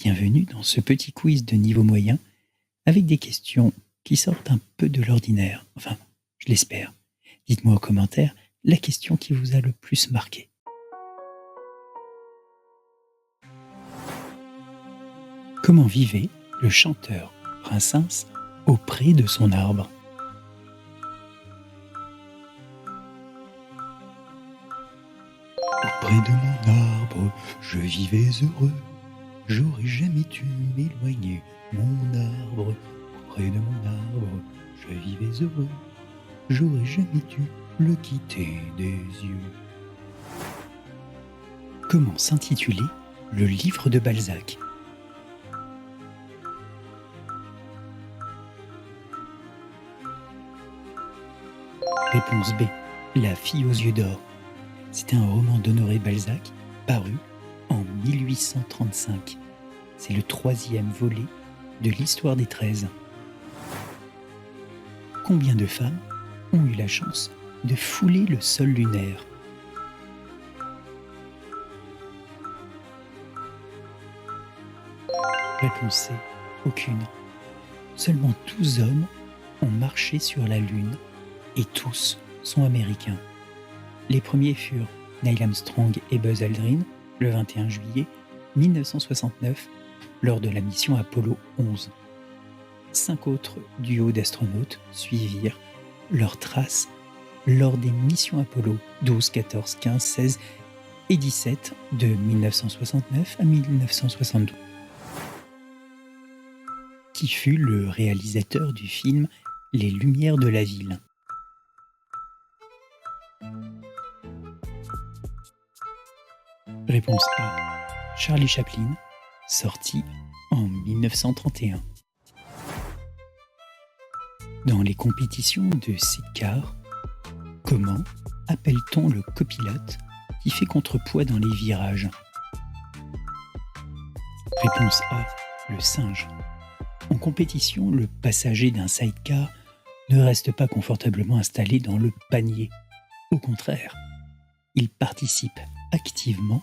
Bienvenue dans ce petit quiz de niveau moyen avec des questions qui sortent un peu de l'ordinaire. Enfin, je l'espère. Dites-moi en commentaire la question qui vous a le plus marqué. Comment vivait le chanteur Brassens auprès de son arbre? Auprès de mon arbre, je vivais heureux. J'aurais jamais dû m'éloigner, mon arbre. Auprès de mon arbre, je vivais heureux. J'aurais jamais dû le quitter des yeux. Comment s'intitulait le livre de Balzac? Réponse B. La fille aux yeux d'or. C'était un roman d'Honoré Balzac, paru en 1835. C'est le 3e volet de l'Histoire des 13. Combien de femmes ont eu la chance de fouler le sol lunaire? Réponse C. Aucune. Seulement 12 hommes ont marché sur la Lune et tous sont américains. Les premiers furent Neil Armstrong et Buzz Aldrin le 21 juillet 1969 lors de la mission Apollo 11. 5 autres duos d'astronautes suivirent leurs traces lors des missions Apollo 12, 14, 15, 16 et 17 de 1969 à 1972. Qui fut le réalisateur du film Les Lumières de la ville? Réponse A. Charlie Chaplin, sorti en 1931. Dans les compétitions de sidecar, comment appelle-t-on le copilote qui fait contrepoids dans les virages? Réponse A. Le singe. En compétition, le passager d'un sidecar ne reste pas confortablement installé dans le panier. Au contraire, il participe activement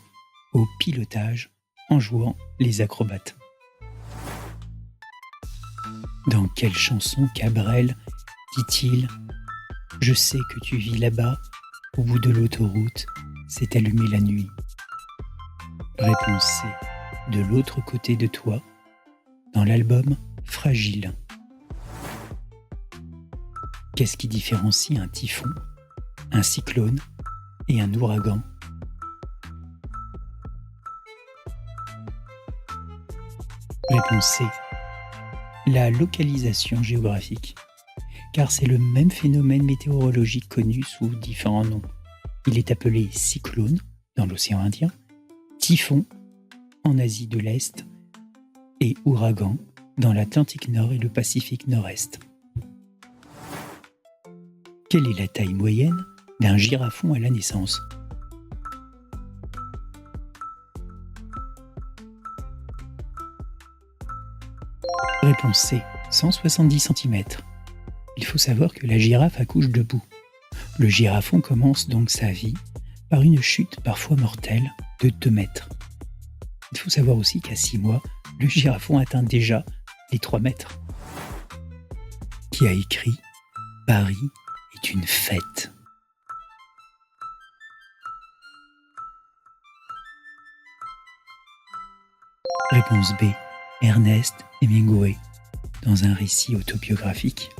au pilotage en jouant les acrobates. Dans quelle chanson Cabrel dit-il « Je sais que tu vis là-bas, au bout de l'autoroute, c'est allumé la nuit ». Réponse C. De l'autre côté de toi, dans l'album Fragile. Qu'est-ce qui différencie un typhon, un cyclone et un ouragan? Réponse C. La localisation géographique, car c'est le même phénomène météorologique connu sous différents noms. Il est appelé cyclone dans l'océan Indien, typhon en Asie de l'Est et ouragan dans l'Atlantique Nord et le Pacifique Nord-Est. Quelle est la taille moyenne d'un girafon à la naissance? Réponse C. 170 cm. Il faut savoir que la girafe accouche debout. Le girafon commence donc sa vie par une chute parfois mortelle de 2 mètres. Il faut savoir aussi qu'à 6 mois, le girafon atteint déjà les 3 mètres. Qui a écrit « Paris est une fête ». Réponse B. Ernest Hemingway, dans un récit autobiographique.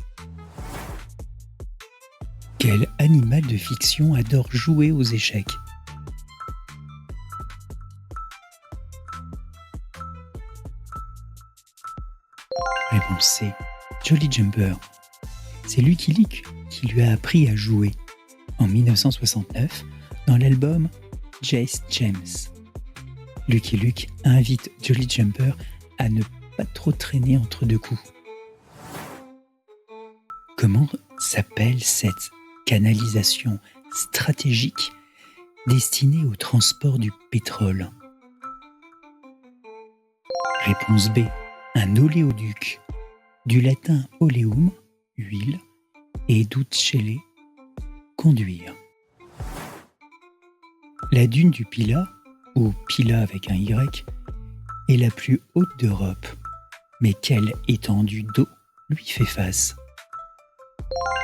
Quel animal de fiction adore jouer aux échecs? Réponse C. Jolly Jumper. C'est Lucky Luke qui lui a appris à jouer en 1969 dans l'album Jazz James. Lucky Luke invite Jolly Jumper à ne pas trop traîner entre deux coups. Comment s'appelle cette canalisation stratégique destinée au transport du pétrole? Réponse B. Un oléoduc. Du latin oleum, huile, et ducere, conduire. La dune du Pilat, ou Pilat avec un Y, est la plus haute d'Europe. Mais quelle étendue d'eau lui fait face?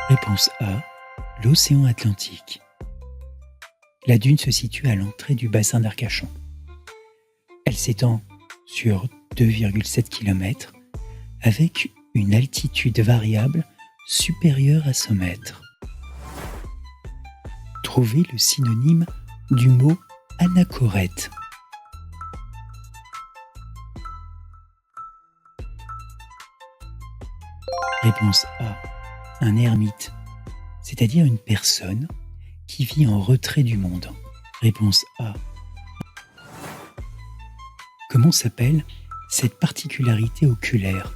Réponse A. L'océan Atlantique. La dune se situe à l'entrée du bassin d'Arcachon. Elle s'étend sur 2,7 km avec une altitude variable supérieure à 100 mètres. Trouvez le synonyme du mot anachorète. Réponse A. Un ermite, c'est-à-dire une personne qui vit en retrait du monde. Réponse A. Comment s'appelle cette particularité oculaire?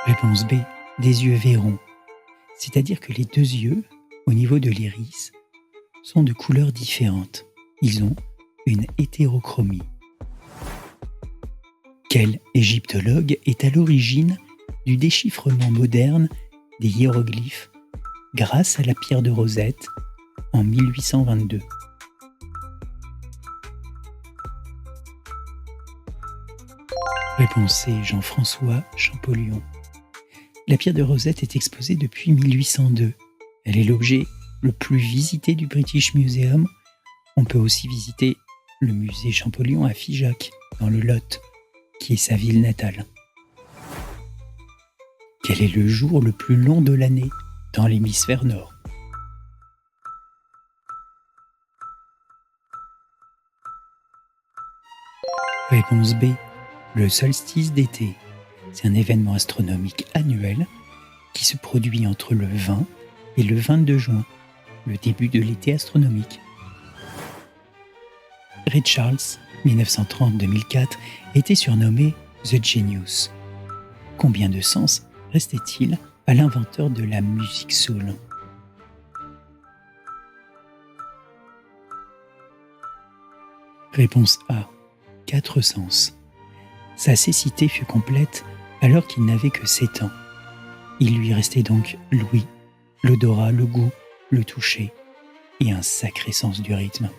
Réponse B. Des yeux vairons, c'est-à-dire que les deux yeux, au niveau de l'iris, sont de couleurs différentes. Ils ont une hétérochromie. Quel égyptologue est à l'origine du déchiffrement moderne des hiéroglyphes grâce à la pierre de Rosette en 1822? Réponse C. Jean-François Champollion. La pierre de Rosette est exposée depuis 1802. Elle est l'objet le plus visité du British Museum. On peut aussi visiter le musée Champollion à Figeac, dans le Lot, qui est sa ville natale. Quel est le jour le plus long de l'année dans l'hémisphère nord? Réponse B. Le solstice d'été. C'est un événement astronomique annuel qui se produit entre le 20 et le 22 juin, le début de l'été astronomique. Ray Charles, 1930-2004, était surnommé The Genius. Combien de sens restait-il à l'inventeur de la musique soul? Réponse A. 4 sens. Sa cécité fut complète alors qu'il n'avait que 7 ans. Il lui restait donc l'ouïe, l'odorat, le goût, le toucher et un sacré sens du rythme.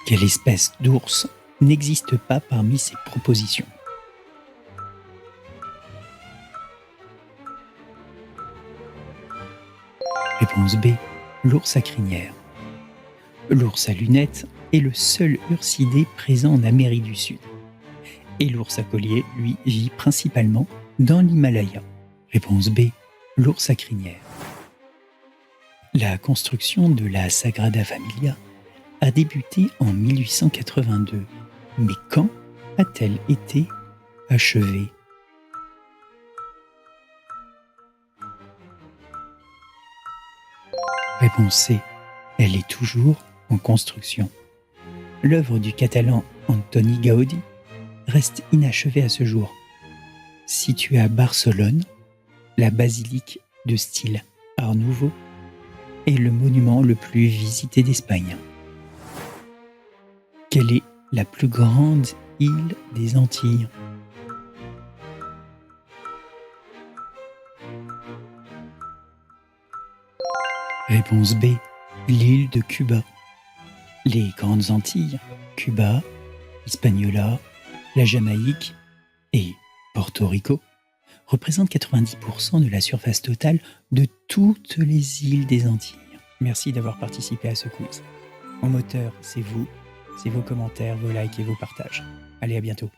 Quelle espèce d'ours n'existe pas parmi ces propositions? Réponse B. L'ours à crinière. L'ours à lunettes est le seul ursidé présent en Amérique du Sud. Et l'ours à collier, lui, vit principalement dans l'Himalaya. Réponse B. L'ours à crinière. La construction de la Sagrada Familia a débuté en 1882. Mais quand a-t-elle été achevée? Réponse C. Elle est toujours en construction. L'œuvre du Catalan Antoni Gaudí reste inachevée à ce jour. Située à Barcelone, la basilique de style Art Nouveau est le monument le plus visité d'Espagne. Quelle est la plus grande île des Antilles? Réponse B. L'île de Cuba. Les Grandes Antilles, Cuba, Hispaniola, la Jamaïque et Porto Rico représentent 90% de la surface totale de toutes les îles des Antilles. Merci d'avoir participé à ce quiz. Mon moteur, c'est vous, c'est vos commentaires, vos likes et vos partages. Allez, à bientôt.